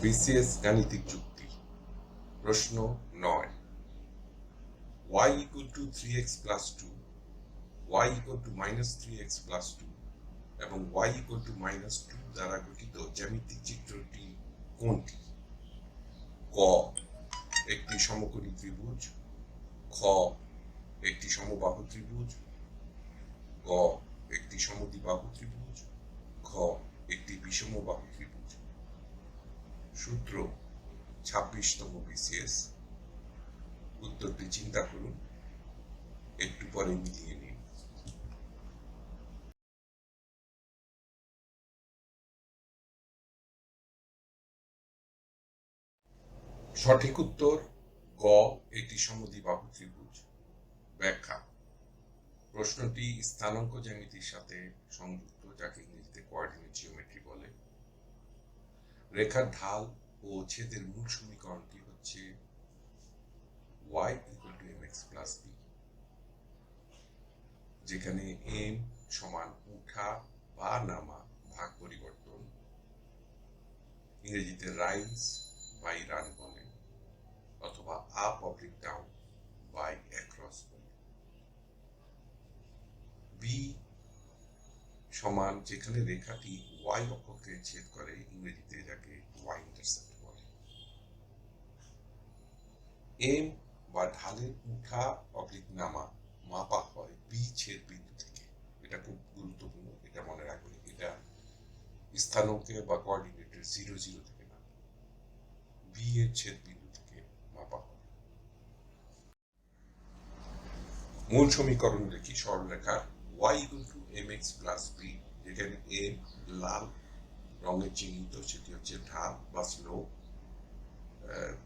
BCS গাণিতিক যুক্তি প্রশ্ন 9 y equal to 3x plus 2 y equal to minus 3x plus 2 এবং y equal to minus 2 দ্বারা গঠিত জ্যামিতিক চিত্রটি কোনটি? ক একটি সমকোণী ত্রিভুজ, খ একটি সমবাহু ত্রিভুজ, গ একটি সমদ্বিবাহু ত্রিভুজ, ঘ একটি বিষমবাহু ত্রিভুজ। সূত্র 26তম বিসিএস। উত্তরটি চিন্তা করুন, একটু পরে মিলিয়ে নিন। সঠিক উত্তর গ একটি সমদ্বিবাহু ত্রিভুজ। ব্যাখ্যা: প্রশ্নটি স্থানাঙ্ক জ্যামিতির সাথে সংযুক্ত, যাকে ইংরেজিতে কোঅর্ডিনেট জিওমেট্রি বলে। রেখার ঢাল ও ছেদের মূল সমীকরণটি হচ্ছে y equal to mx plus b, যেখানে m সমান উঠা বা নামা ভাগ পরিবর্তন, ইংরেজিতে রাইজ বাই রান বলে, অথবা up oblique down by across বলে। b সমান যেখানে রেখাটি y অক্ষকে ছেদ করে, ইংরেজিতে যাকে y ইন্টারসেপ্ট বলে। m বা ঢালের উঠা অবলিক নামা মাপা হয় b ছেদ বিন্দু থেকে। এটা খুব গুরুত্বপূর্ণ, এটা মনে রাখবেন। এটা স্থানাঙ্কে বা কোঅর্ডিনেটের 0 0 থেকে না, b এর ছেদ বিন্দু থেকে মাপা হয়। মূল সমীকরণ দেখি সরলরেখার y equal to mx plus b, যেখানে m লাল রঙের চিহ্নিত, সেটি হচ্ছে ঢাল বা স্লোপ,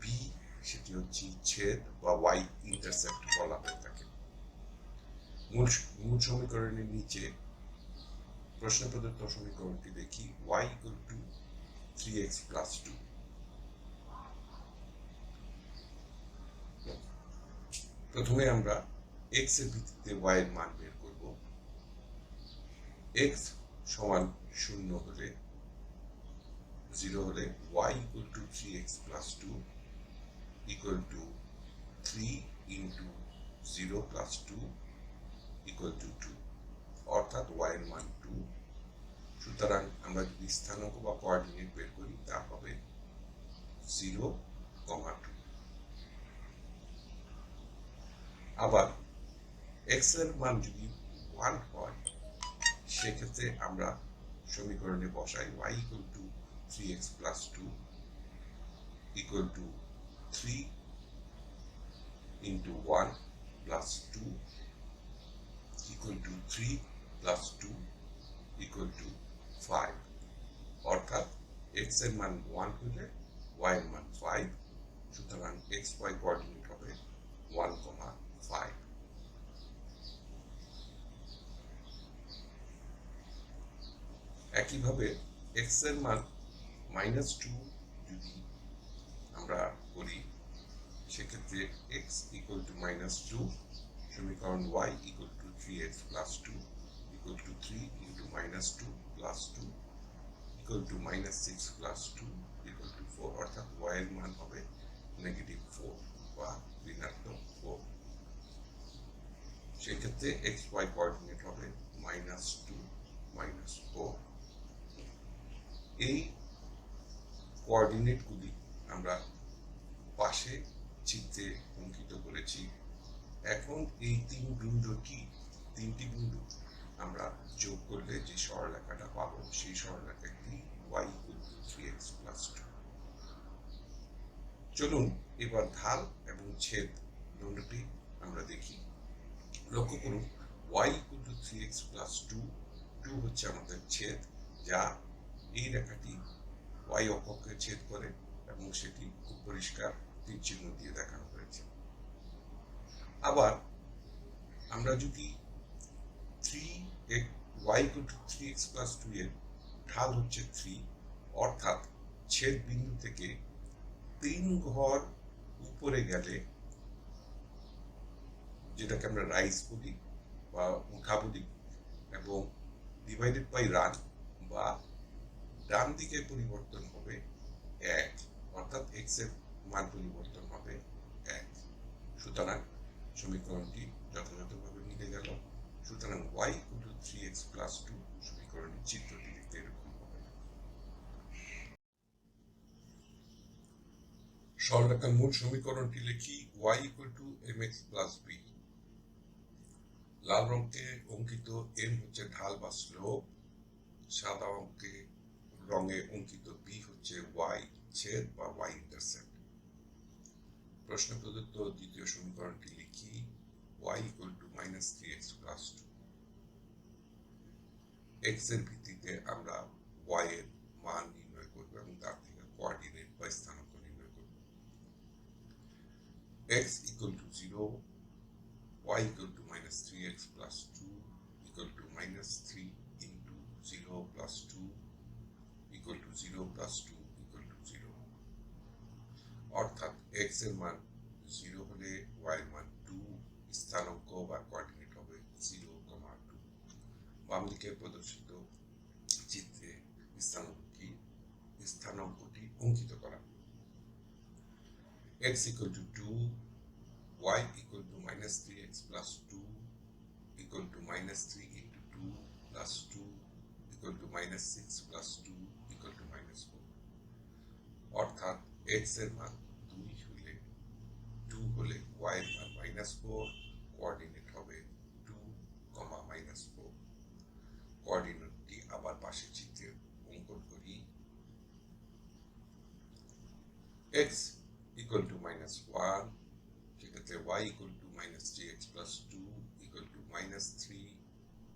b সেটি হচ্ছে ছেদ বা y ইন্টারসেপ্ট বলা হয়ে থাকে। মূল সমীকরণের নিচে প্রশ্ন প্রদত্ত সমীকরণটি দেখি, y equal to 3x plus 2। প্রথমে আমরা x এর ভিত্তিতে y এর মান বের করব। x সমান 0 হলে y equal to 3x plus 2 equal to 3 into 0 plus 2 equal to 2, অর্থাৎ y এর মান 2। সুতরাং আমরা যদি স্থানাঙ্ক বা কোঅর্ডিনেট বের করি, তা হবে 0, 2। আবার x এর মান যদি 1 হয়, সেক্ষেত্রে আমরা সমীকরণে বসাই y equal to 3x plus 2 equal to 3 into 1 plus 2 equal to 3 plus 2 equal to 5, অর্থাৎ x এর মান 1 হলে y এর মান 5। সুতরাং xy কোঅর্ডিনেট হবে 1, 5। একইভাবে x এর মান -2 যদি আমরা করি, সেক্ষেত্রে x equal to -2, সমীকরণ y equal to 3x plus 2 equal to 3 into -2 plus 2 equal to -6 plus 2 equal to 4, অর্থাৎ y এর মান হবে -4 বা ঋণাত্মক 4। সেক্ষেত্রে xy কোঅর্ডিনেট হবে -2, -4। এই কোঅর্ডিনেটগুলি আমরা পাশে চিত্রে অঙ্কিত করেছি। এখন এই তিনটি বিন্দু আমরা যোগ করলে যে সরলরেখাটা পাবো, সেই সরলরেখাটি y equal to 3x plus 2। চলুন এবার ঢাল এবং ছেদ দুটি আমরা দেখি। লক্ষ্য করুন, y equal to 3x plus 2 হচ্ছে আমাদের ছেদ, যা এই রেখাটি y অক্ষকে ছেদ করে, এবং সেটি খুব পরিষ্কার তীর চিহ্ন দিয়ে দেখানো হয়েছে। আবার আমরা যদি y equal to 3x plus 2 এর ঢাল হচ্ছে 3, অর্থাৎ ছেদ বিন্দু থেকে 3 ঘর উপরে গেলে, যেটাকে আমরা রাইজ বলি বা উঠা বলি, এবং ডিভাইডেড বাই রান বা ডান দিকে পরিবর্তন হবে 1, অর্থাৎ x এর মান পরিবর্তন হবে 1। সুতরাং সমীকরণটি যথাযথভাবে মিলে গেল। সুতরাং y equal to 3x plus 2 সমীকরণের চিত্রটি দেখতে এরকম হবে। সরলরেখার মূল সমীকরণটি লিখি, y equal to mx plus b। লাল রঙে অঙ্কিত m হচ্ছে ঢাল বা স্লোপ, সাদা রঙে অঙ্কিত b হচ্ছে y ছেদ বা y ইন্টারসেপ্ট। প্রশ্ন প্রদত্ত দ্বিতীয় সমীকরণটি লিখি, y equal to -3x plus 2। x এর ভিত্তিতে আমরা y এর মান নির্ণয় করব এবং তার থেকে কোঅর্ডিনেট বা স্থানাঙ্ক নির্ণয় করব। x equal to 0, y equal to -3x plus 2 equal to -3 into 0 plus 2 equal to 0 plus 2 equal to 0। অর্থাৎ x এর মান 0 হলে y এর মান 2, স্থানাঙ্ক বা কোঅর্ডিনেট হবে 0, 2। বাম দিকে প্রদর্শিত চিত্রে স্থানাঙ্কটি অঙ্কিত করা। x equal to 2, y equal to -3x plus 2 equal to -3 into 2 plus 2 equal to -6 plus 2 equal to -4। অর্থাৎ x এর মান 2 হলে y এর মান -4, কোঅর্ডিনেট হবে 2, -4। কোঅর্ডিনেটটি আবার পাশের চিত্রে অঙ্কন করি। x equal to -1, সেক্ষেত্রে y equal to -3x plus 2 equal to -3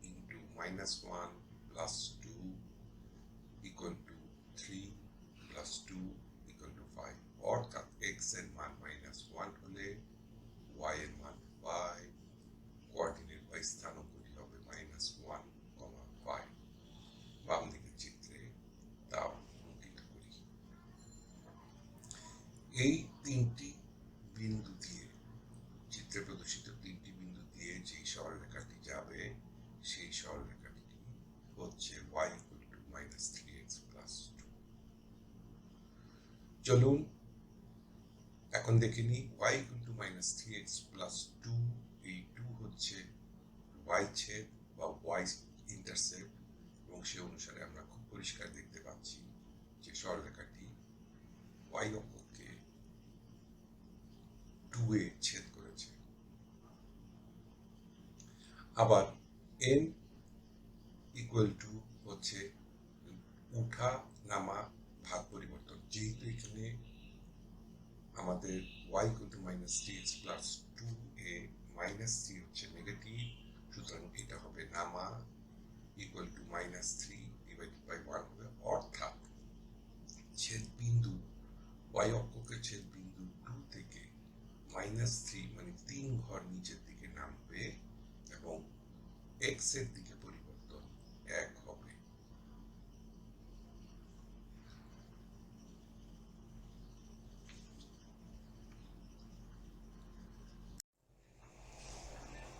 into -1 plus 2 equal to 3 plus 2 equal to 5। অর্থাৎ x এর মান -1 হলে y এর মান 5, কোঅর্ডিনেট বা স্থানাঙ্কটি হবে -1, 5। বাম দিকের চিত্রে তা অঙ্কিত করি। এই তিনটি বিন্দু দিয়ে, চিত্রে প্রদর্শিত তিনটি বিন্দু দিয়ে যে সরলরেখাটি যাবে সেই সরলরেখাটি হচ্ছে y equal to -3x plus 2। চলুন এখন দেখে নিই y equal to -3x plus 2, এই 2 হচ্ছে y ছেদ বা y ইন্টারসেপ্ট, এবং সে অনুসারে আমরা খুব পরিষ্কার দেখতে পাচ্ছি যে সরলরেখাটি y অক্ষকে 2 এ ছেদ করেছে। আবার n ইকুয়াল টু হচ্ছে উঠা নামা ভাগ পরিবর্তন, যেহেতু এখানে আমাদের y equal to -3x plus 2 এ -3 হচ্ছে নেগেটিভ, সুতরাং এটা হবে নামা, ইকুয়াল টু -3 ডিভাইডেড বাই 1 হবে। অর্থাৎ ছেদ বিন্দু y অক্ষকে ছেদ বিন্দু 2 থেকে -3 মানে 3 ঘর নিচের দিকে নামবে এবং x এর দিকে পরিবর্তন 1 হবে।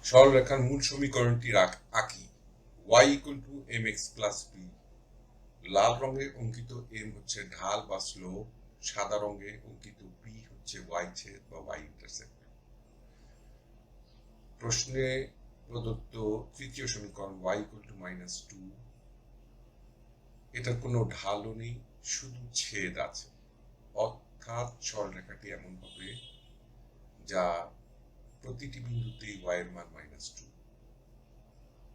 সরলরেখার মূল সমীকরণটি আঁকি, y equal to mx plus b। লাল রঙে অঙ্কিত m হচ্ছে ঢাল বা স্লোপ, সাদা রঙে অঙ্কিত b হচ্ছে y ছেদ বা y ইন্টারসেপ্ট। প্রশ্নে প্রদত্ত তৃতীয় সমীকরণ y equal to -2, এটার কোনো ঢালও নেই, শুধু ছেদ আছে। অর্থাৎ সরলরেখাটি এমন হবে যা প্রতিটি বিন্দুতেই y এর মান -2।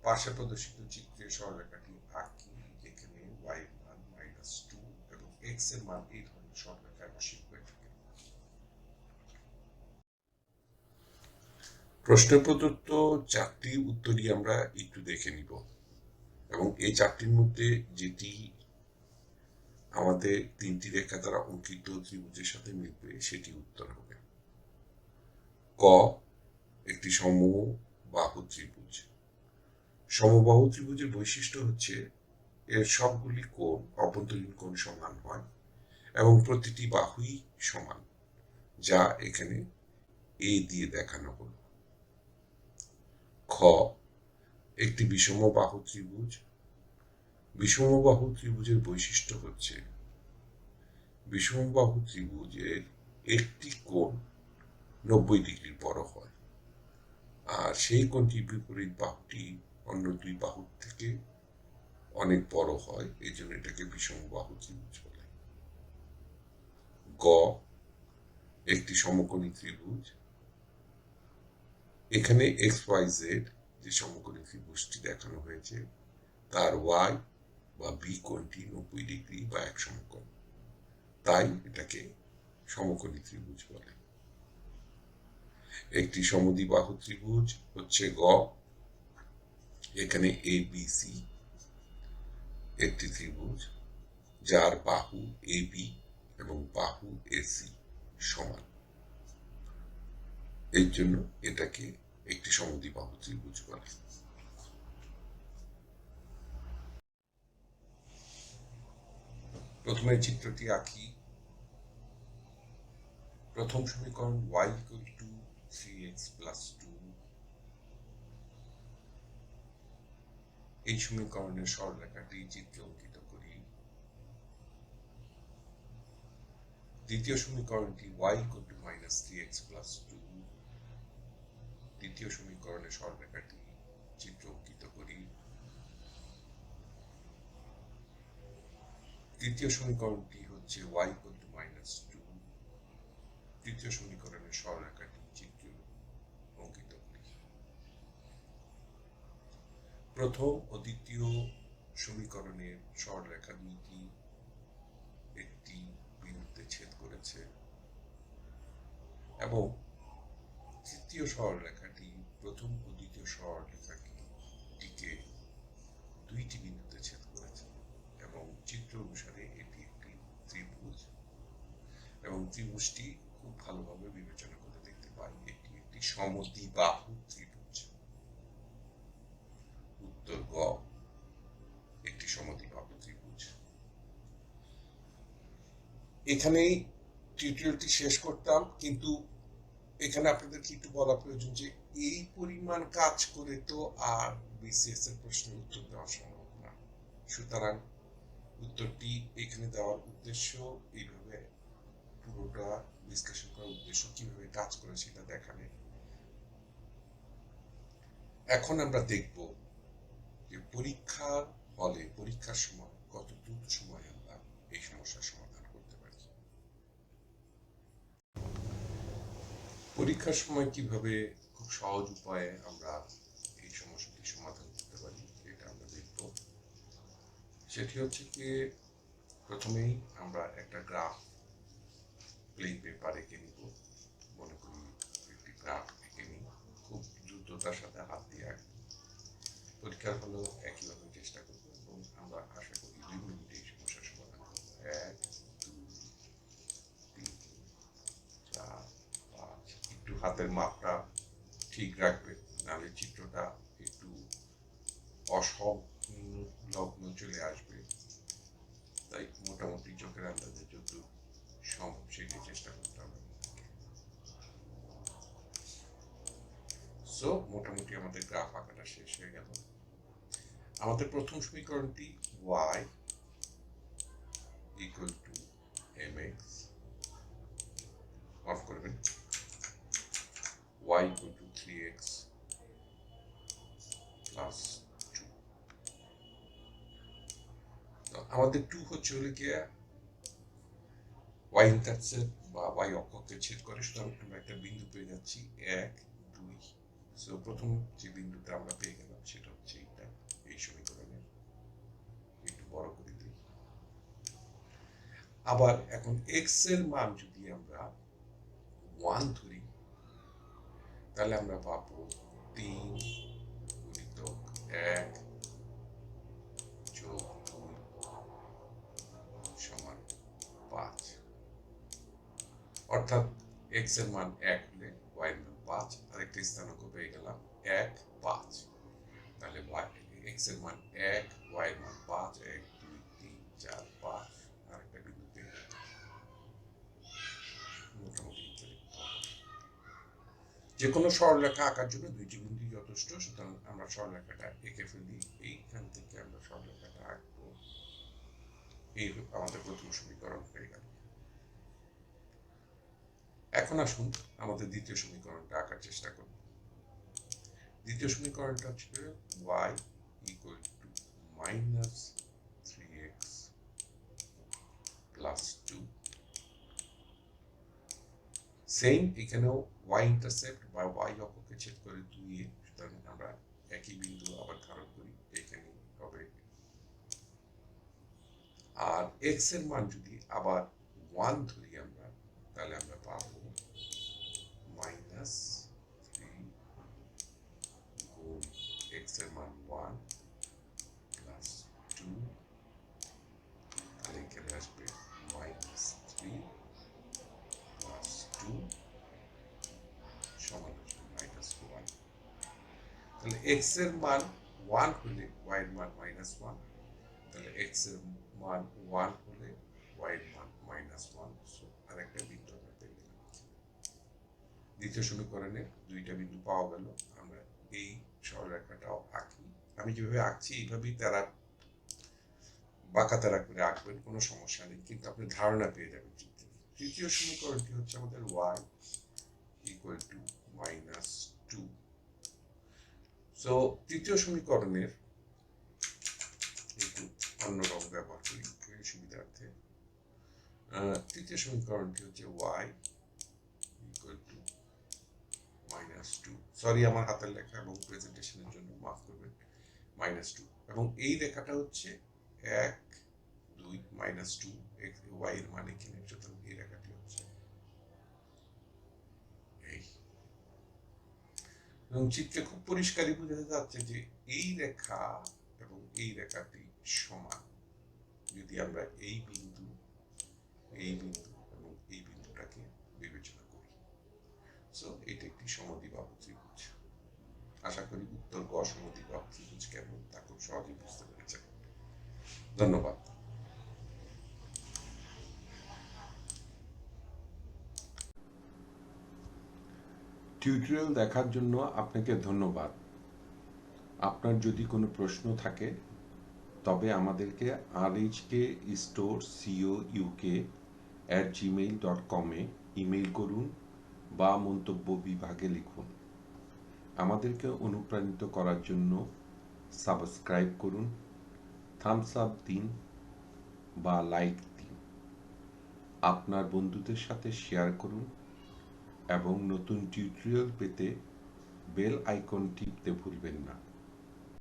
পাশে প্রদর্শিত চিত্রে সরলরেখাটি আঁকি, যেখানে y এর মান -2 এবং x এর মান এই ধরনের সরলরেখায় অসীম হয়ে থাকে। প্রশ্নে প্রদত্ত 4টি উত্তরই আমরা একটু দেখে নিব, এবং এই 4টির মধ্যে যেটি আমাদের 3টি রেখা দ্বারা অঙ্কিত ত্রিভুজের সাথে মিলবে সেটি উত্তর হবে। ক, একটি সমবাহু ত্রিভুজ। সমবাহু ত্রিভুজের বৈশিষ্ট্য হচ্ছে এর সবগুলি কোণ, অভ্যন্তরীণ কোণ সমান হয় এবং প্রতিটি বাহুই সমান, যা এখানে এ দিয়ে দেখানো হলো। খ, একটি বিষমবাহু ত্রিভুজ। বিষমবাহু ত্রিভুজের বৈশিষ্ট্য হচ্ছে বিষমবাহু ত্রিভুজের একটি কোণ 90 ডিগ্রির বড় হয়, আর সেই কোণটির বিপরীত বাহুটি অন্য দুই বাহুর থেকে অনেক বড় হয়, এই জন্য এটাকে বিষমবাহু ত্রিভুজ বলে। গ, একটি সমকোণী ত্রিভুজ। এখানে XYZ যে সমকোণী ত্রিভুজটি দেখানো হয়েছে তার Y বা B কোণটি 90 ডিগ্রি বা এক সমকোণ, তাই এটাকে সমকোণী ত্রিভুজ বলে। একটি সমদ্বিবাহু ত্রিভুজ হচ্ছে গ। এখানে ABC একটি ত্রিভুজ যার বাহু AB এবং বাহু AC সমান, এর জন্য এটাকে একটি সমদ্বিবাহু ত্রিভুজ বলে। প্রথমে চিত্রটি আঁকি। প্রথম সমীকরণ y = 3x + 2, এই সমীকরণের সরলরেখাটি চিত্রে অঙ্কিত করি। দ্বিতীয় সমীকরণটি y = -3x + 2, দ্বিতীয় সমীকরণের সরলরেখাটি চিত্র অঙ্কিত করি। তৃতীয় সমীকরণটি হচ্ছে y = -2, তৃতীয় সমীকরণের সরলরেখাটি চিত্র অঙ্কিত করি। প্রথম ও দ্বিতীয় সমীকরণের সরলরেখা দুইটি একটি বিন্দুতে ছেদ করেছে এবং তৃতীয় সরলরেখাটি প্রথম ও দ্বিতীয় সরলরেখাটিকে দুইটি বিন্দুতে ছেদ করেছে এবং চিত্র অনুসারে এটি একটি ত্রিভুজ, এবং ত্রিভুজটি খুব ভালোভাবে বিবেচনা করে দেখতে পাই এটি একটি সমদ্বিবাহু ত্রিভুজ। উত্তর গ, একটি সমদ্বিবাহু ত্রিভুজ। এখানেই টিউটোরিয়ালটি শেষ করতাম, কিন্তু এখানে আপনাদেরকে একটু বলা প্রয়োজন যে এই পরিমাণ কাজ করে তো আর বিসিএস এর প্রশ্নের উত্তর দেওয়া সম্ভব না। সুতরাং উত্তরটি এখানে দেওয়ার উদ্দেশ্য এইভাবে পুরোটা বিশ্লেষণ করার উদ্দেশ্য কিভাবে কাজ করে সেটা দেখাবে। এখন আমরা দেখব যে পরীক্ষার হলে পরীক্ষার সময় কত দ্রুত সময় আমরা এই সমস্যার সমাধান করতে পারি। পরীক্ষার সময় কিভাবে খুব সহজ উপায়ে আমরা এই সমস্যাটি সমাধান করতে পারি এটা আমরা দেখব। সেটি হচ্ছে কি, প্রথমেই আমরা একটা গ্রাফ প্লেন পেপার এঁকে নিব। মনে করি একটি গ্রাফ এঁকে নিই, খুব দ্রুততার সাথে হাত দিয়ে আঁকব। পরীক্ষার হলেও একইভাবে চেষ্টা করব এবং আমরা আশা করি 2 মিনিটে এই সমস্যার সমাধান করব। 1, 2, 3, 4, 5। একটু হাতের মাপটা ঠিক রাখবে, নাহলে চিত্রটা একটু অসংলগ্ন চলে আসবে। তাই মোটামুটি চোখের আন্দাজে যত সম্ভব সেটাই চেষ্টা করতে হবে। সো মোটামুটি আমাদের গ্রাফ আঁকাটা শেষ হয়ে গেল। আমাদের প্রথম সমীকরণটি y = mx, অফ করবেন, y = 3x + 2। আমাদের 2 হচ্ছে হলে গিয়ে y ইন্টারসেপ্ট বা y অক্ষকে ছেদ করে, সুতরাং আমরা একটা বিন্দু পেয়ে যাচ্ছি 1, 2। সো প্রথম যে বিন্দুটা আমরা পেয়ে গেলাম সেটা হচ্ছে এইটা, এই সমীকরণের একটু বড় করে দিই। আবার এখন x এর মান যদি আমরা 1 ধরি, তাহলে আমরা পাবো 3 × 1 + 2 = 5। অর্থাৎ x এর মান 1 হলে y এর মান 5, আরেকটা স্থানাঙ্ক পেয়ে গেলাম 1, 5। তাহলে x এর মান 1, y এর মান 5, 1, 2, 3, 4, 5, আরেকটা বিন্দু পেয়ে গেলাম। মোটামুটি যে কোনো সরলরেখা আঁকার জন্য দুইটি বিন্দু যথেষ্ট, সুতরাং আমরা সরলরেখাটা এঁকে ফেলি। এইখান থেকে আমরা সরলরেখাটা আঁকবো। এই আমাদের প্রথম সমীকরণ হয়ে গেল। এখন আসুন আমাদের দ্বিতীয় সমীকরণটা আঁকার চেষ্টা করব। দ্বিতীয় সমীকরণটা হচ্ছে y equal to minus 3x plus 2। Same এখানেও y ইন্টারসেপ্ট বা y অক্ষকে ছেদ করে 2 এ, সুতরাং আমরা একই বিন্দু আবার ধারণ করি, এখানে হবে। আর x এর মান যদি আবার 1 ধরি আমরা, তাহলে আমরা পাবো মাইনাস 3 গুণ x এর মান 1 প্লাস 2, তাহলে এখানে আসবে মাইনাস 3 প্লাস 2 সমান আসবে মাইনাস 1। তাহলে x এর মান 1 হলে y এর মান মাইনাস 1, তাহলে x এর মান 1 হলে y এর মান মাইনাস 1। সো আরেকটা বিন্দু আমরা পেয়ে গেলাম। দ্বিতীয় সমীকরণে দুইটা বিন্দু পাওয়া গেল। আমরা এই সরলরেখাটাও আঁকি। আমি যেভাবে আঁকছি এইভাবেই তারা বাঁকা তারা করে আঁকবেন, কোনো সমস্যা নেই, কিন্তু আপনি ধারণা পেয়ে যাবেন। তৃতীয় সমীকরণটি হচ্ছে আমাদের y equal to minus 2। So তৃতীয় সমীকরণের একটু অন্য রং ব্যবহার করি সুবিধার্থে। তৃতীয় সমীকরণটি হচ্ছে y equal to minus 2। Sorry, আমার হাতের লেখা এবং প্রেজেন্টেশনের জন্য মাফ করবেন, মাইনাস 2। এবং এই রেখাটা হচ্ছে 1 2 মাইনাস 2 y এর মান এখানে, সুতরাং এই রেখাটি হচ্ছে এই। এবং চিত্রে খুব পরিষ্কারই বোঝা যাচ্ছে যে এই রেখা এবং এই রেখাটি সমান। যদি আমরা এই বিন্দু এবং এই বিন্দুটাকে বিবেচনা করি, সো এটা একটি সমদ্বিবাহু ত্রিভুজ। আশা করি উত্তর গ সমদ্বিবাহু ত্রিভুজ কেমন তা খুব সহজেই বুঝতে পেরেছেন। ধন্যবাদ। টিউটোরিয়াল দেখার জন্য আপনাকে ধন্যবাদ। আপনার যদি কোনো প্রশ্ন থাকে তবে আমাদেরকে rhkstorecouk@gmail.com এ ইমেইল করুন বা মন্তব্য বিভাগে লিখুন। আমাদেরকে অনুপ্রাণিত করার জন্য সাবস্ক্রাইব করুন, থামস আপ দিন বা লাইক দিন, আপনার বন্ধুদের সাথে শেয়ার করুন এবং নতুন টিউটোরিয়াল পেতে বেল আইকন টিপতে ভুলবেন না।